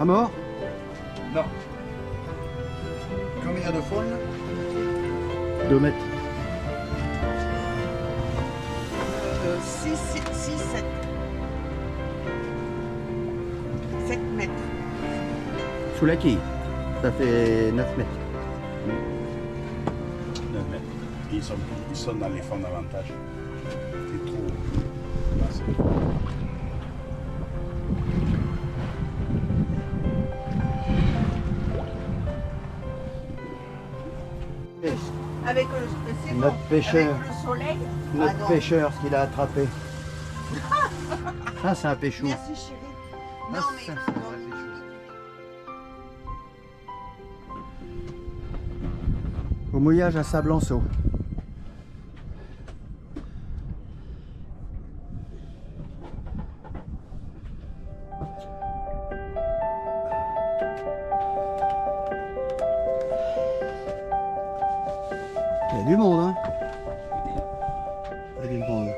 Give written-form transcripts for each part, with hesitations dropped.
À mort? Non. Combien de faune? 2 mètres. 6, 7. 7 mètres. Sous la quille. Ça fait 9 mètres. 9 mètres. Ils sont dans les fonds d'avantage. C'est trop. Là, c'est trop. Avec le, c'est Notre bon. pêcheur. Avec le soleil. Notre Ah non. pêcheur, ce qu'il a attrapé. Ça, c'est un péchou. Merci chérie. Non Ça, mais c'est un non. péchou. Au mouillage à Sablanceau. Il y a du monde, hein? Il y a du monde.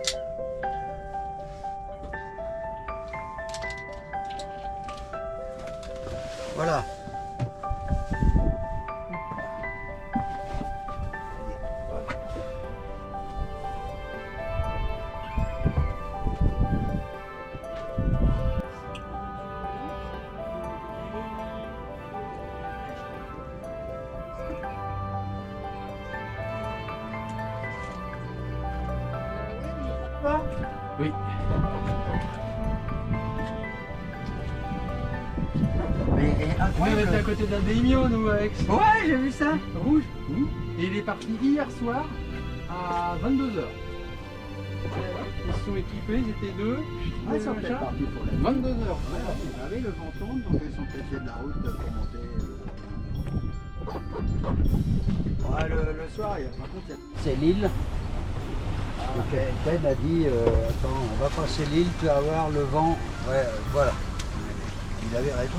Voilà. Oui. Mais On était à côté de la Daimyo, nous, avec ouais, j'ai vu ça. rouge. Et il est parti hier soir à 22h. Ils se sont équipés, ils étaient deux. Ah, ils sont peut-être partis pour la 22h. Vous savez, le vent tourne, donc ils sont peut-être de la route pour monter. Ouais, le soir, il y a, par contre, c'est l'île. Ted a dit, attends, on va passer l'île, tu vas voir le vent. Ouais, voilà. Il avait raison.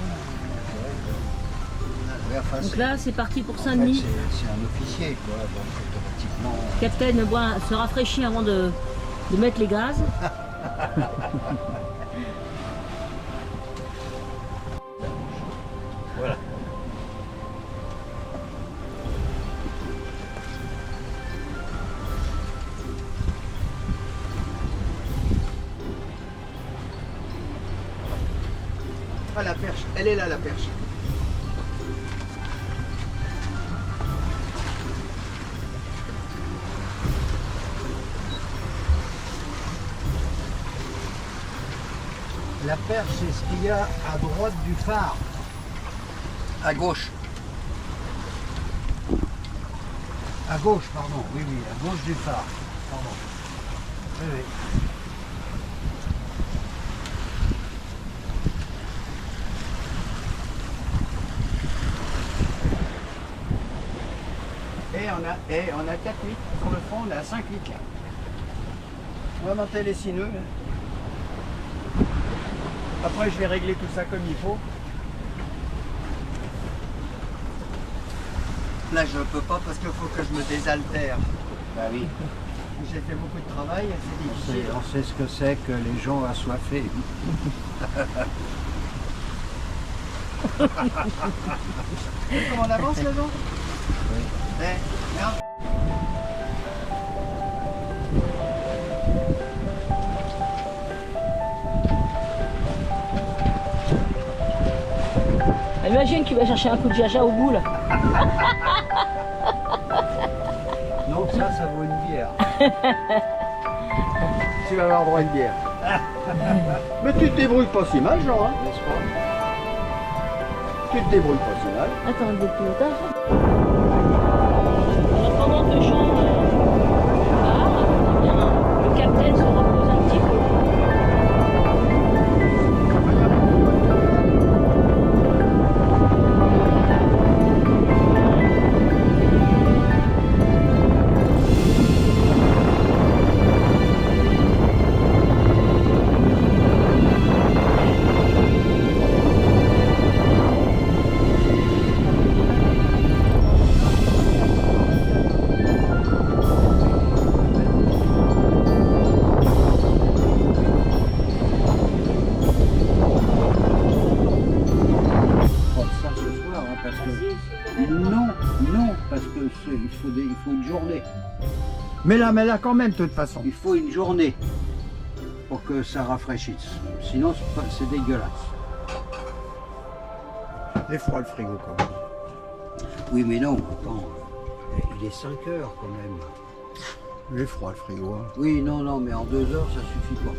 Ouais, enfin, Donc là, c'est parti pour en fait, Saint-Denis. c'est un officier, quoi, donc automatiquement. Capitaine se rafraîchit avant de mettre les gaz. Voilà. Ah, la perche, elle est là, la perche. La perche, c'est ce qu'il y a à droite du phare. À gauche. À gauche, pardon. Oui, oui, à gauche du phare. Pardon. Oui, oui. Et on a 4 litres. Sur le fond, on a 5 litres là. On va monter les sineux. Après, je vais régler tout ça comme il faut. Là, je ne peux pas parce qu'il faut que je me désaltère. Bah oui. J'ai fait beaucoup de travail, c'est difficile. On sait ce que c'est que les gens assoiffés. Comment on avance, les gens? Oui. Eh, merde. Imagine qu'il va chercher un coup de jaja au bout là. Donc ça vaut une bière. Tu vas avoir droit à une bière. Mais tu te débrouilles pas si mal, Jean, hein, n'est-ce pas? Tu te débrouilles pas si mal. Attends, le pilotage. Pendant que Jean part, eh bien, le capitaine se repose un petit peu. Mets-la quand même de toute façon. Il faut une journée pour que ça rafraîchisse. Sinon, c'est dégueulasse. Il est froid le frigo quand même. Oui, mais non, attends. Il est 5 heures quand même. Il est froid le frigo. Hein. Oui, non, mais en 2 heures, ça suffit pas.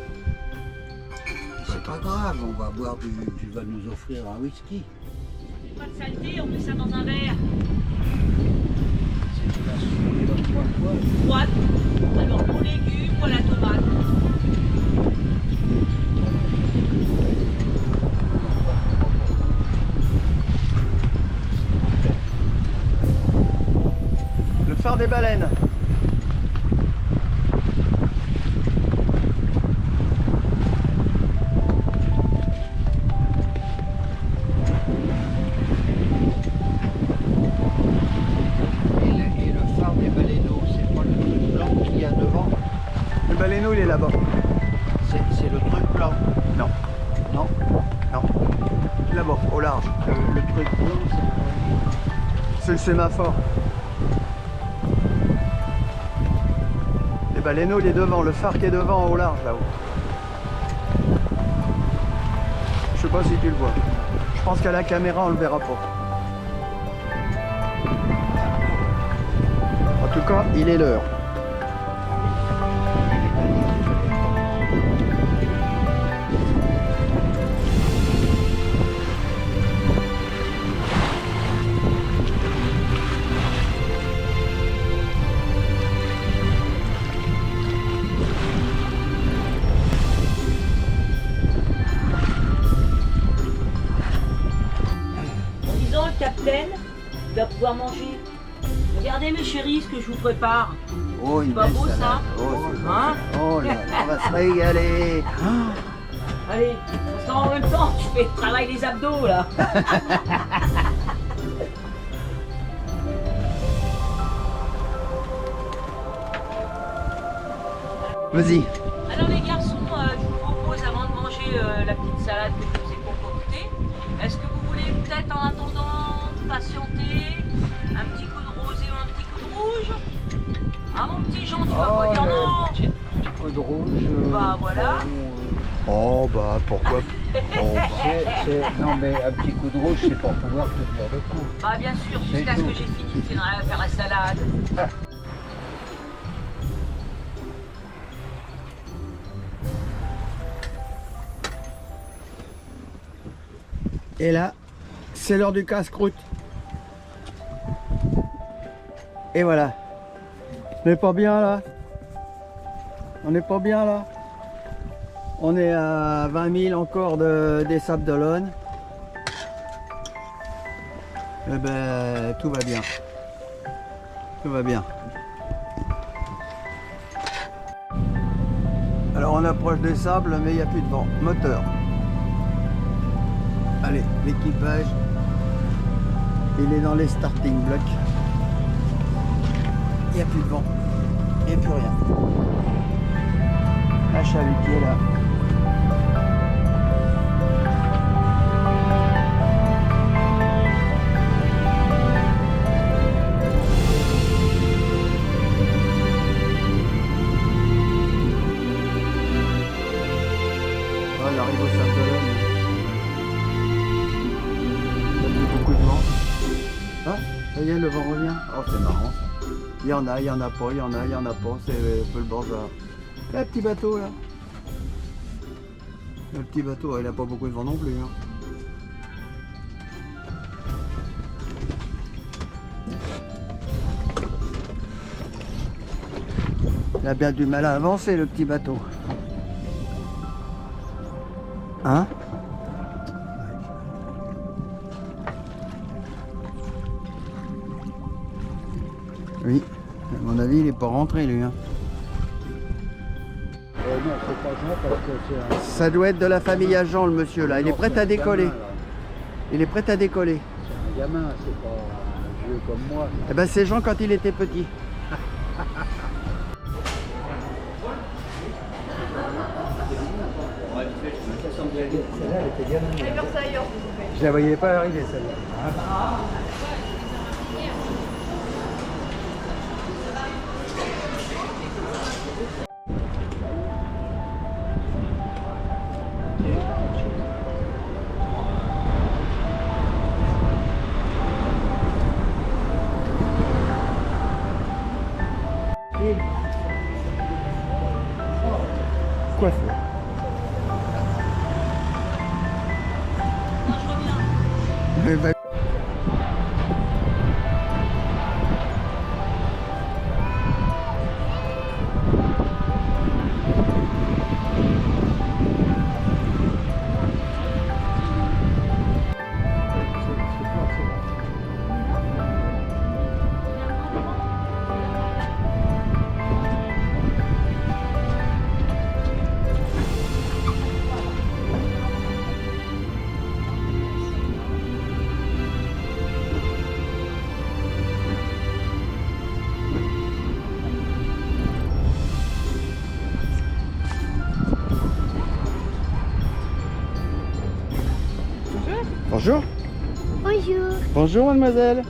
C'est pas grave, on va boire tu vas nous offrir un whisky. Pas de saleté, on met ça dans un verre. C'est de la soupe, quoi. Froide. Alors pour légumes, pour la tomate. Le phare des baleines. Et le phare des baleineaux, c'est pas le truc blanc qu'il y a devant? Le baleineau, il est là-bas. C'est le truc blanc? Non, Non. là-bas, au large. Le truc blanc, C'est le sémaphore. Le baleineau, il est devant. Le phare qui est devant, au large, là-haut. Je sais pas si tu le vois. Je pense qu'à la caméra, on le verra pas. En tout cas, il est l'heure. En disant, le capitaine, il va pouvoir manger. Regardez mes chéris ce que je vous prépare. Oh, une Pas belle beau, ça? salade. Oh, c'est bon. Hein? Oh là, on va se régaler. Allez, parce qu'en même temps, tu fais le travail des abdos là. Vas-y. Alors les garçons, je vous propose avant de manger la petite salade que je vous ai concoctée, est-ce que vous voulez peut-être en attendant patienter un petit coup de rosé ou un petit coup de rouge? Ah mon petit Jean, tu vas pas dire non? Petit peu de rouge. Bah voilà. Oh, bah, pourquoi Non, mais un petit coup de rouge, c'est pour pouvoir tenir le coup. Bah bien sûr, C'est jusqu'à ce tout. que j'ai fini de faire la salade. Et là, c'est l'heure du casse-croûte. Et voilà. On n'est pas bien là. On n'est pas bien là. On est à 20 000 encore des Sables d'Olonne. Eh ben, tout va bien. Tout va bien. Alors on approche des sables, mais il n'y a plus de vent. Moteur. Allez, l'équipage, il est dans les starting blocks. Il n'y a plus de vent. Il n'y a plus rien. La chalutier là. Oh, on arrive au Sable d'Olonne. Il y a plus beaucoup de vent. Ah, ça y est, le vent revient. Oh, c'est marrant ça. Il y en a pas, il y en a pas, c'est un peu le bazar. Le petit bateau là. Le petit bateau, il n'a pas beaucoup de vent non plus. Hein. Il a bien du mal à avancer le petit bateau. Hein? Oui, à mon avis, il n'est pas rentré lui. Hein. Non, c'est pas Jean parce que c'est un... Ça doit être de la famille à Jean, le monsieur là. Il est Non, prêt c'est à un décoller. gamin, là. Il est prêt à décoller. C'est un gamin, c'est pas un vieux comme moi. Eh ben, c'est Jean quand il était petit. Celle-là, elle était gamine. Je la voyais pas arriver, celle-là. Mais bah, bonjour. Bonjour. Bonjour mademoiselle.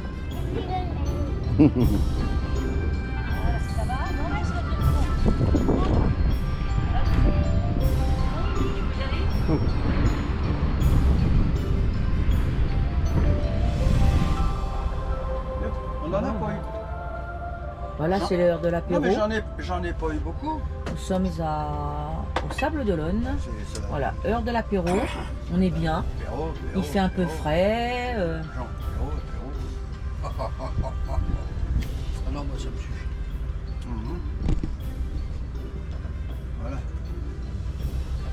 On en a pas eu. Voilà, c'est l'heure de Non l'apéro. mais j'en ai pas eu beaucoup. Nous sommes au Sable d'Olonne. Voilà, heure de l'apéro. On est bien. Il fait un peu frais. Ah non, moi ça me suffit. Voilà.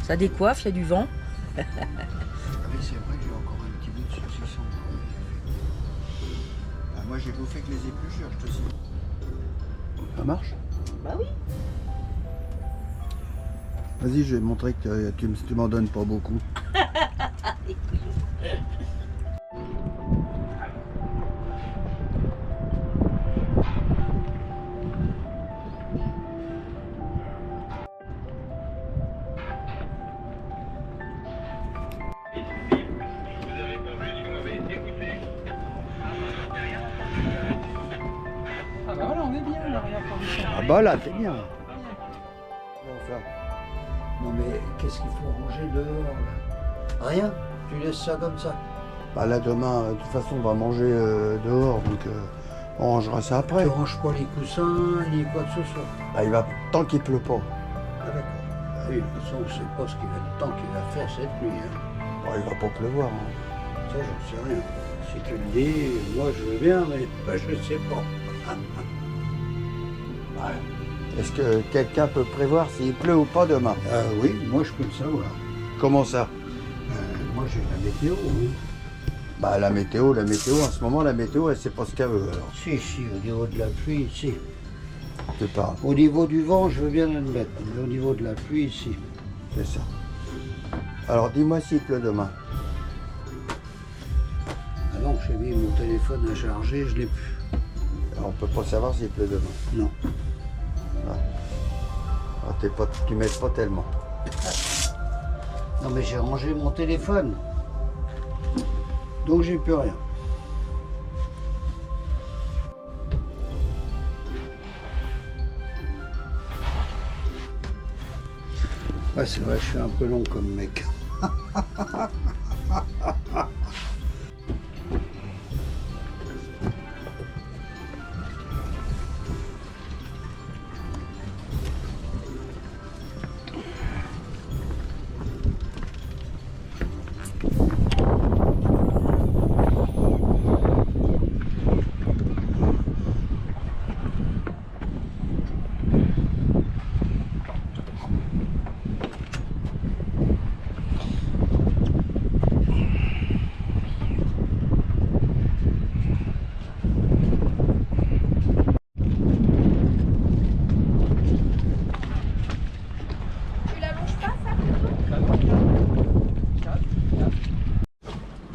Ça décoiffe, il y a du vent. Oui, c'est vrai que j'ai encore un petit bout de saucisson. Ah, moi j'ai bouffé que les épluchures, je te dis. Ça marche? Bah oui. Vas-y, je vais montrer que tu m'en donnes pas beaucoup. Ah bah voilà, on est bien là, regarde comme ça. Ah bah là, c'est bien. Bon, ça. Non mais qu'est-ce qu'il faut ranger dehors là? Rien, tu laisses ça comme ça. Bah là, demain, de toute façon, on va manger dehors, donc on rangera ça après. Tu ranges pas les coussins ni quoi que ce soit. Bah, il va tant qu'il pleut pas. Ah d'accord. Ah oui, de toute façon on sait pas ce qu'il va le temps qu'il va faire cette nuit. Hein. Bon, il va pas pleuvoir. Hein. Ça j'en sais rien. Si tu le dis, moi je veux bien, mais bah, je sais pas. Est-ce que quelqu'un peut prévoir s'il pleut ou pas demain? Oui, moi je peux le savoir. Comment ça? Moi j'ai la météo, oui. Bah la météo, en ce moment, la météo, elle sait pas ce qu'elle veut alors. Si, au niveau de la pluie, si. Tu parles, Au niveau du vent, je veux bien l'admettre, mais au niveau de la pluie, si. c'est ça. Alors dis-moi s'il pleut demain. Ah non, j'ai mis mon téléphone à charger, je l'ai plus. Alors, on peut pas savoir s'il pleut demain. Non. Alors, tu m'aides pas tellement. Non mais j'ai rangé mon téléphone. Donc j'ai plus rien. Ouais, c'est vrai, je suis un peu long comme mec.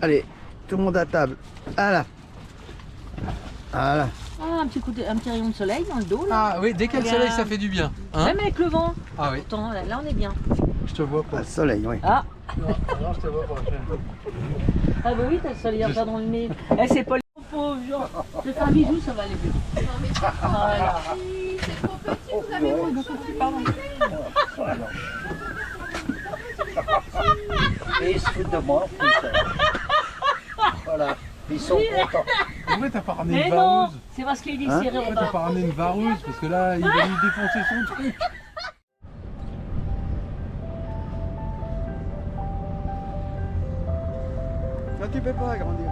Allez, tout le monde à table. Voilà. Voilà. Ah, un petit rayon de soleil dans le dos là. Ah oui, dès qu'il y a le soleil, ça fait du bien. Hein? Même avec le vent. Ah oui, Pourtant, là on est bien. je te vois pas. Le soleil, oui. Ah, Non, je te vois pas. ah bah oui, t'as le soleil encore dans le nez. Eh, c'est pas le pauvre genre. Je te fais un bisou, ça va aller mieux. Voilà. Et ils se foutent de moi, putain. Voilà, ils sont contents. Pourquoi t'as pas ramené Mais une non, vareuse? c'est parce qu'il est Hein serré en Pourquoi t'as bas. pas ramené une vareuse? Parce que là, il va nous défoncer son truc. Non, tu peux pas agrandir.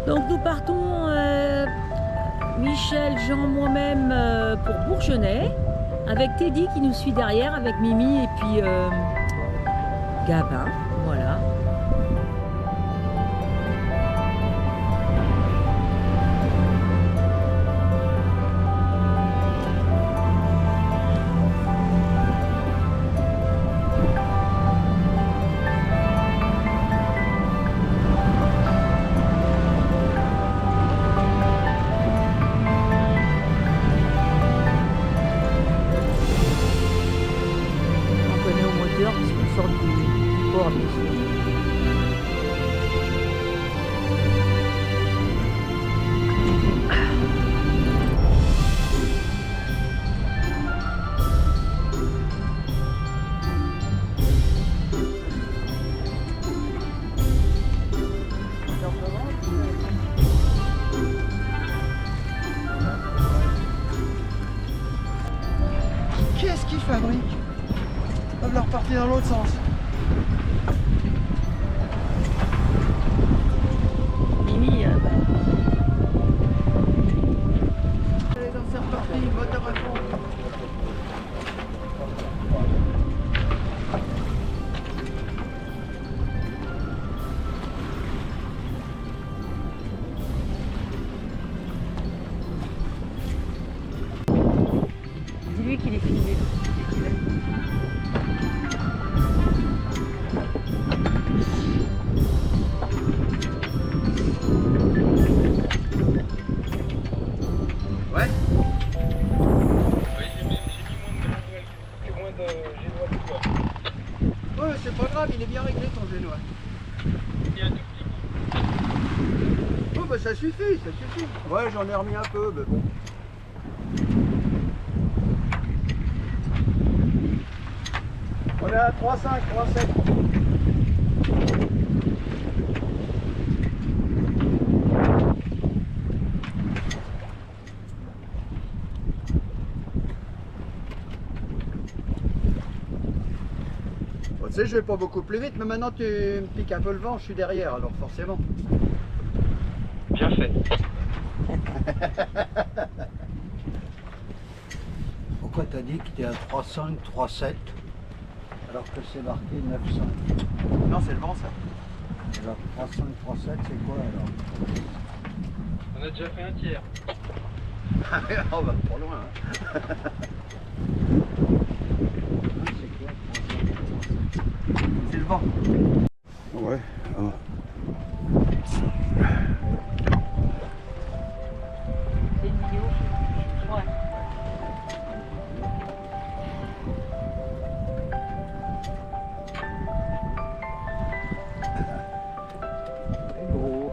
Donc nous partons, Michel, Jean, moi-même, pour Bourgenais, avec Teddy qui nous suit derrière, avec Mimi et puis Gabin, voilà. Puisqu'on sort du port, bien sûr. Qu'est-ce qu'ils fabriquent? Ils peuvent repartir dans l'autre sens. Mimi, Allez, donc c'est reparti, moteur à fond. dis-lui qu'il est filmé. Ouais. Ouais, c'est pas grave, il est bien réglé ton génois. Oh bah ça suffit, ça suffit. Ouais, j'en ai remis un peu, mais bon. On est à 3,5, 3,7. Bon, tu sais, je vais pas beaucoup plus vite, mais maintenant tu me piques un peu le vent, je suis derrière, alors forcément. Bien fait. Pourquoi t'as dit que t'es à 3,5, 3,7 alors que c'est marqué 9,5? Non, c'est le vent ça. Alors 3,5, 3,7 c'est quoi alors? On a déjà fait un tiers. On va trop loin. Hein. C'est quoi 3,5, 3,7? C'est le vent. Ouais. Ah. C'est une vidéo. Ouais. C'est gros.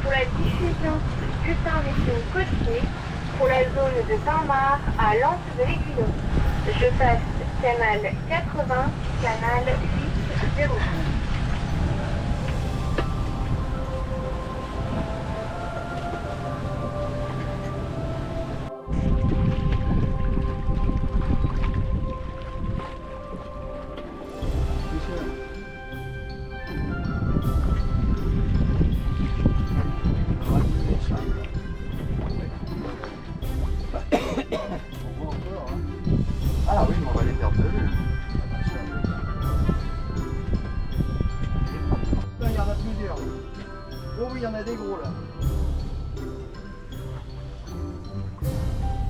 Pour la diffusion du scrutin météo côtier pour la zone de Saint-Marc à l'Anse de l'Aiguillon. Je passe canal 80, canal 8, 0. Ah oui, mais on va les perdre de vue. Là, il y en a plusieurs. Oh oui, il y en a des gros là.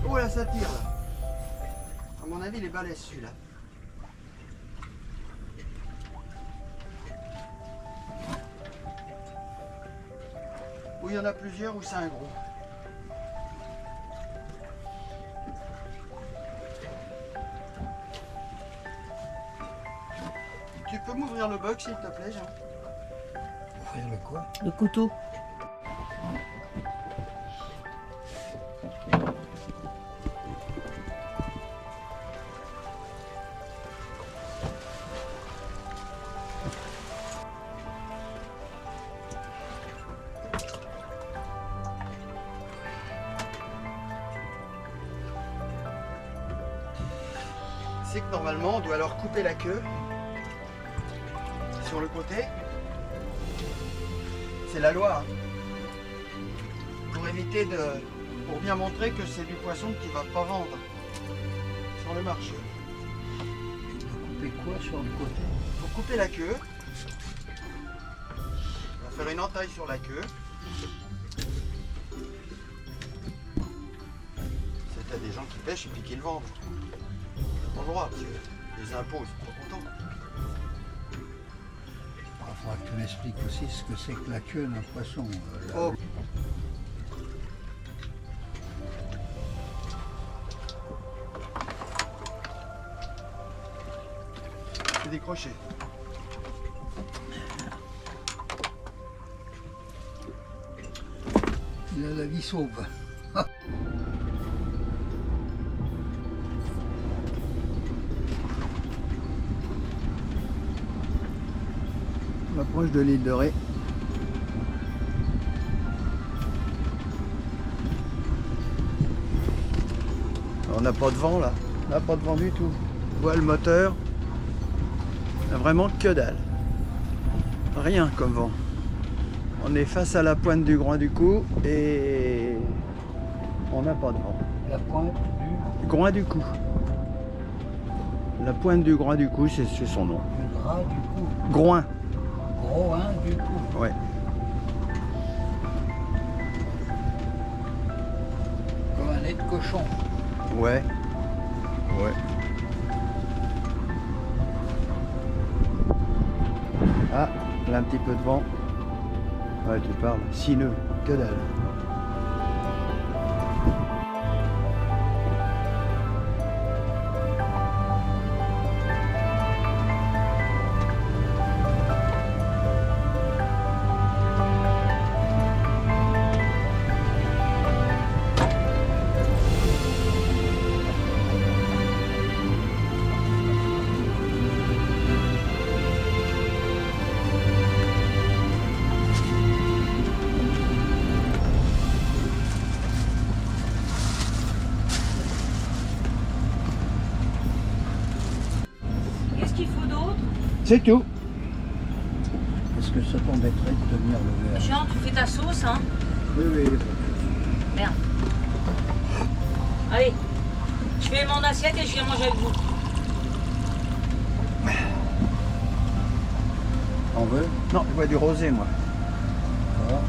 Oh là, ça tire là. À mon avis, il est balèze celui-là. Ou il y en a plusieurs ou c'est un gros. Tu peux m'ouvrir le box s'il te plaît, Jean? Ouvrir le quoi? Le couteau. C'est que normalement on doit leur couper la queue sur le côté. C'est la loi. Hein. Pour éviter de. Pour bien montrer que c'est du poisson qu'il ne va pas vendre sur le marché. Couper quoi sur le côté? Pour couper la queue, on va faire une entaille sur la queue. C'est à des gens qui pêchent et puis qui le vendent. Pas le droit, parce que les impôts, ils sont pas contents. Il faudra que tu m'expliques aussi ce que c'est que la queue d'un poisson. Oh. C'est décroché. Il a la vie sauve. On approche de l'île de Ré. On n'a pas de vent là. On n'a pas de vent du tout. On voit le moteur. Il n'y a vraiment que dalle. Rien comme vent. On est face à la pointe du Groin du Cou et on n'a pas de vent. La pointe du Groin du Cou. La pointe du Groin du Cou, c'est son nom. gras du cou. Groin. Gros hein du cou. Ouais. Comme un nez de cochon. Ouais. Ouais. Ah, là un petit peu de vent. Ouais, tu parles. Sineux, que dalle. Qu'est-ce qu'il faut d'autre? C'est tout. Est-ce que ça t'embêterait de tenir le verre? Jean, tu fais ta sauce, hein? Oui, oui. Merde. Allez, je fais mon assiette et je viens manger avec vous. On veut? Non, je vois du rosé, moi. Voilà.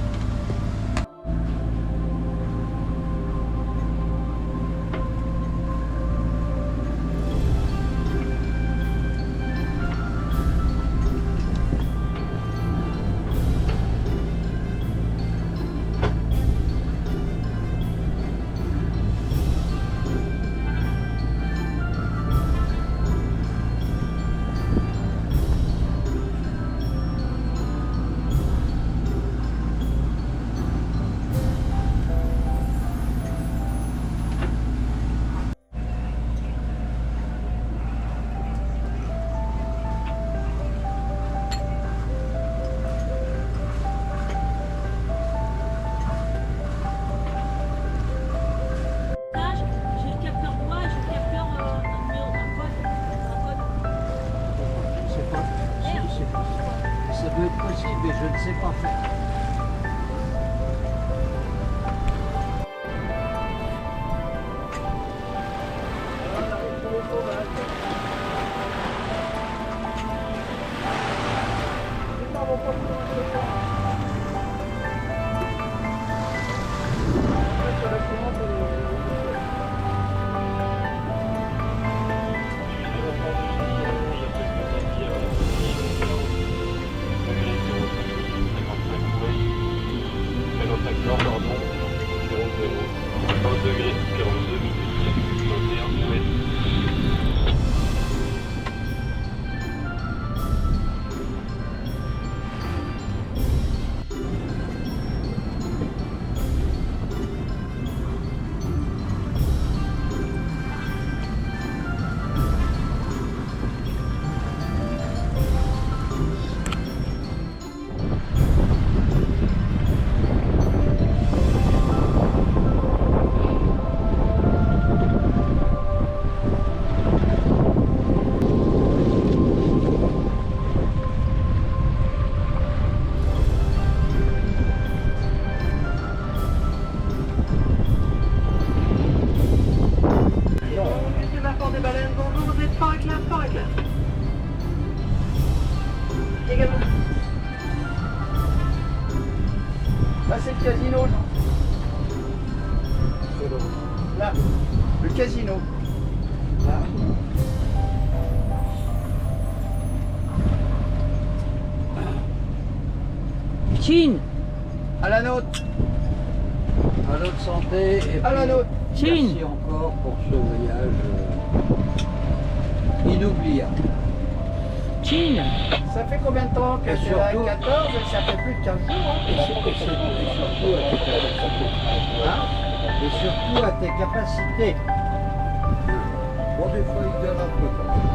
20 degrés, 42 minutes, 21 ouest. Monsieur Lafort des Baleines, bonjour, vous êtes fort avec la fort avec la. Également. Là, c'est le casino. Là, le casino. Là. Chine, À la nôtre. À notre santé et À la puis, nôtre. Chine. merci encore pour ce voyage inoubliable. Chine. Ça fait combien de temps que Et c'est là? surtout- 14 et ça fait plus de 15 jours. Hein. Et surtout à tes capacités. Hein? Et surtout à tes capacités. Bon, des fois, il gueule un peu.